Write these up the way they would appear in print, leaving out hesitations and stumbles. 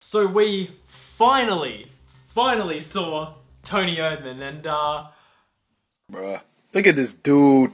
So we finally saw Toni Erdmann and Bruh, look at this dude.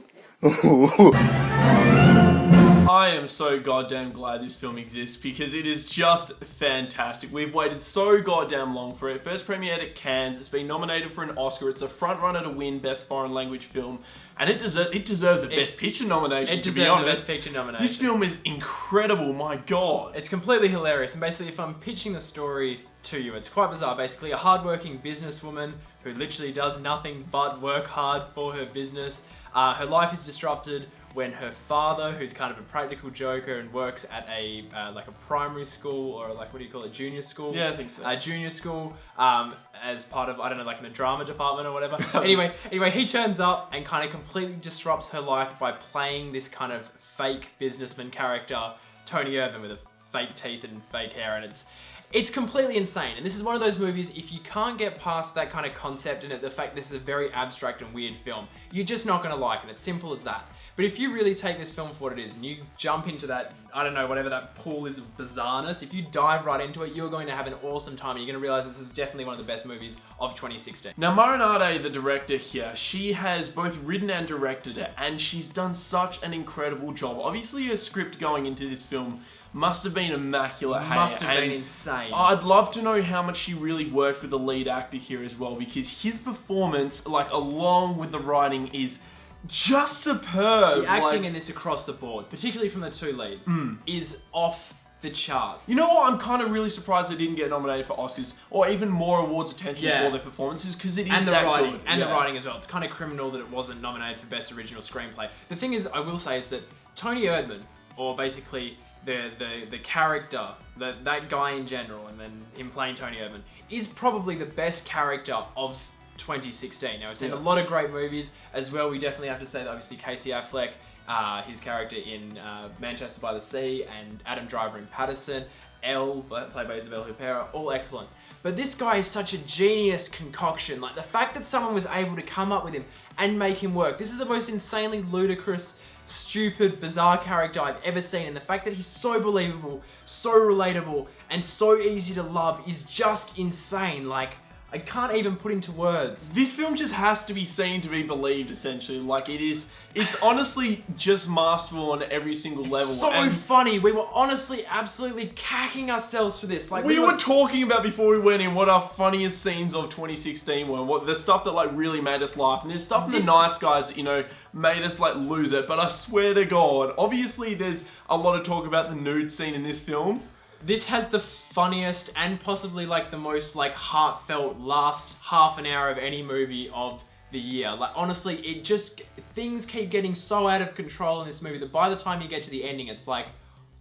I am so goddamn glad this film exists because it is just fantastic. We've waited so goddamn long for it. First premiered at Cannes. It's been nominated for an Oscar. It's a front runner to win Best Foreign Language Film, and it deserves a Best Picture nomination. it To be deserves a honest, Best Picture nomination. this film is incredible. My god. It's completely hilarious, and basically if I'm pitching the story to you, it's quite bizarre. Basically a hardworking businesswoman who literally does nothing but work hard for her business. Her life is disrupted when her father, who's kind of a practical joker and works at a like a primary school, or like, what do you call it, junior school? Yeah, I think so. Junior school, as part of, I don't know, like in the drama department or whatever. anyway, he turns up and kind of completely disrupts her life by playing this kind of fake businessman character, Toni Erdmann, with a fake teeth and fake hair, and it's completely insane. And this is one of those movies, if you can't get past that kind of concept and the fact this is a very abstract and weird film, you're just not going to like it. It's simple as that. But if you really take this film for what it is and you jump into that, I don't know, whatever that pool is of bizarreness, if you dive right into it, you're going to have an awesome time, and you're going to realize this is definitely one of the best movies of 2016. Now, Marinade, the director here, she has both written and directed it, and she's done such an incredible job. Obviously, her script going into this film must have been immaculate. Must have been insane. I'd love to know how much she really worked with the lead actor here as well, because his performance, like, along with the writing, is just superb. The acting in this across the board, particularly from the two leads, is off the charts. You know what? I'm kind of really surprised they didn't get nominated for Oscars or even more awards attention for their performances, because it is and the that writing good. and the writing as well. It's kind of criminal that it wasn't nominated for Best Original Screenplay. The thing is, I will say, is that Toni Erdmann, or basically the character, that guy in general, and then him playing Toni Erdmann, is probably the best character of 2016. Now, we've seen a lot of great movies as well. We definitely have to say that obviously Casey Affleck, his character in Manchester by the Sea, and Adam Driver in Patterson, Elle, played by Isabelle Huppert, all excellent. But this guy is such a genius concoction. Like, the fact that someone was able to come up with him and make him work. This is the most insanely ludicrous, stupid, bizarre character I've ever seen, and the fact that he's so believable, so relatable, and so easy to love is just insane. Like, I can't even put into words. This film just has to be seen to be believed, essentially. Like, it's honestly just masterful on every single level. So funny. We were honestly absolutely cacking ourselves for this. Like, we were talking about before we went in what our funniest scenes of 2016 were, what the stuff that like really made us laugh, and there's stuff in The Nice Guys that, you know, made us like lose it. But I swear to God, obviously there's a lot of talk about the nude scene in this film. This has the funniest and possibly like the most like heartfelt last half an hour of any movie of the year. Like, honestly, things keep getting so out of control in this movie that by the time you get to the ending, it's like,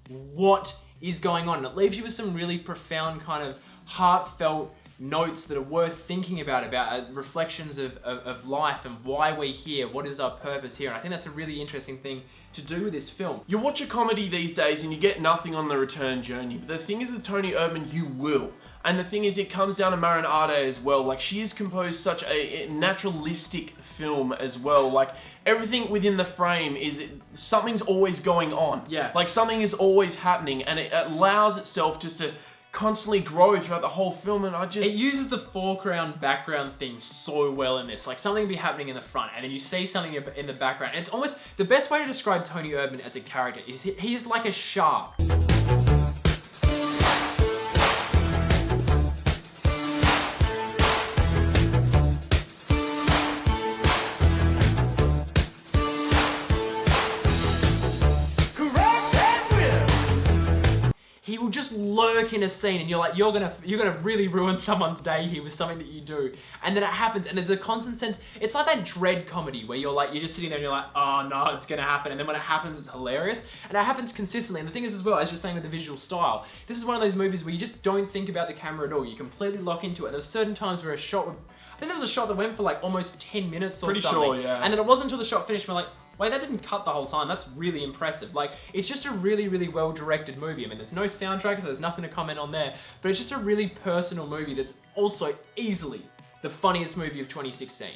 what is going on? And it leaves you with some really profound kind of heartfelt notes that are worth thinking about reflections of life and why we're here, what is our purpose here. And I think that's a really interesting thing to do with this film. You watch a comedy these days and you get nothing on the return journey, but the thing is with Toni Erdmann, you will. And the thing is, it comes down to Marinade as well. Like, she has composed such a naturalistic film as well. Like, everything within the frame something's always going on. Yeah. Like, something is always happening, and it allows itself just to constantly grow throughout the whole film, and it uses the foreground background thing so well in this. Like, something will be happening in the front and then you see something in the background, and it's almost the best way to describe Toni Erdmann as a character is he is like a shark. He will just lurk in a scene, and you're like, you're gonna really ruin someone's day here with something that you do, and then it happens, and there's a constant sense. It's like that dread comedy where you're just sitting there and you're like, oh no, it's gonna happen, and then when it happens, it's hilarious, and it happens consistently. And the thing is, as well, as you're saying with the visual style, this is one of those movies where you just don't think about the camera at all. You completely lock into it. And there's certain times where a shot would, I think there was a shot that went for like almost 10 minutes or something. Pretty sure, yeah. And then it wasn't until the shot finished we're like, wait, that didn't cut the whole time. That's really impressive. Like, it's just a really, really well-directed movie. I mean, there's no soundtrack, so there's nothing to comment on there, but it's just a really personal movie that's also easily the funniest movie of 2016.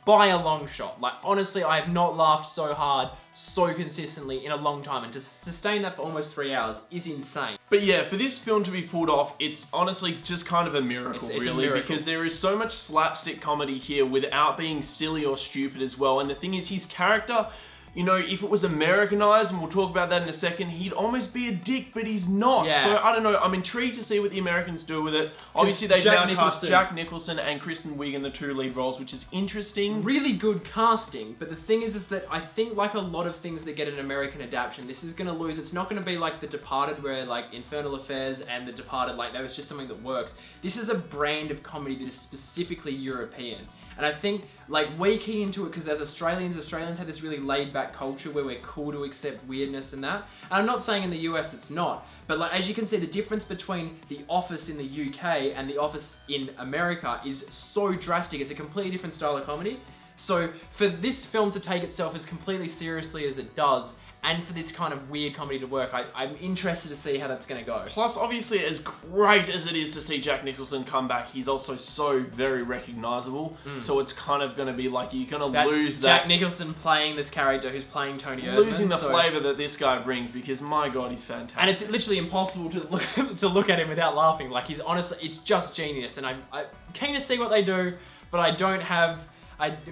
by a long shot. Like, honestly, I have not laughed so hard, so consistently in a long time, and to sustain that for almost 3 hours is insane. But yeah, for this film to be pulled off, it's honestly just kind of a miracle, It's a really, miracle. because there is so much slapstick comedy here without being silly or stupid as well. And the thing is, his character, you know, if it was Americanized, and we'll talk about that in a second, he'd almost be a dick, but he's not. Yeah. So, I don't know, I'm intrigued to see what the Americans do with it. Obviously, they've now cast Jack Nicholson and Kristen Wiig in the 2 lead roles, which is interesting. Really good casting, but the thing is that I think, like a lot of things that get an American adaptation, this is going to lose. It's not going to be like The Departed, where like Infernal Affairs and The Departed, like that was just something that works. This is a brand of comedy that is specifically European. And I think, like, we key into it because as Australians have this really laid-back culture where we're cool to accept weirdness and that. And I'm not saying in the US it's not, but like, as you can see, the difference between The Office in the UK and The Office in America is so drastic. It's a completely different style of comedy. So for this film to take itself as completely seriously as it does, and for this kind of weird comedy to work, I'm interested to see how that's going to go. Plus, obviously, as great as it is to see Jack Nicholson come back, he's also so very recognizable. So it's kind of going to be like, you're going to lose that. Jack Nicholson playing this character who's playing Toni Erdmann. Losing the flavour that this guy brings, because my God, he's fantastic. And it's literally impossible to look at him without laughing. Like, he's honestly, it's just genius. And I'm keen to see what they do, but I don't have...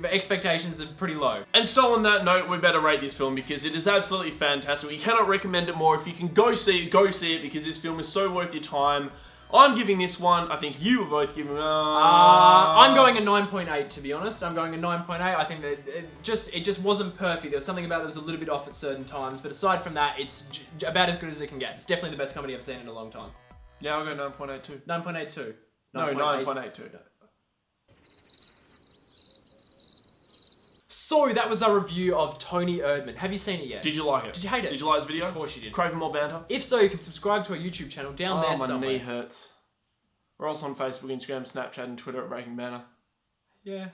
expectations are pretty low. And so on that note, we better rate this film because it is absolutely fantastic. We cannot recommend it more. If you can go see it because this film is so worth your time. I'm giving this one, I think you were both giving I'm going a 9.8 to be honest. I'm going a 9.8. I think that it just wasn't perfect. There was something about it that was a little bit off at certain times, but aside from that, it's about as good as it can get. It's definitely the best comedy I've seen in a long time. Yeah, I'll go 9.8 too. 9.8 too. No, 9.8 too. So that was our review of Toni Erdmann. Have you seen it yet? Did you like it? Did you hate it? Did you like this video? Of course you did. Crave for more banter? If so, you can subscribe to our YouTube channel down there my somewhere. knee hurts. We're also on Facebook, Instagram, Snapchat, and Twitter at Breaking Banter. Yeah.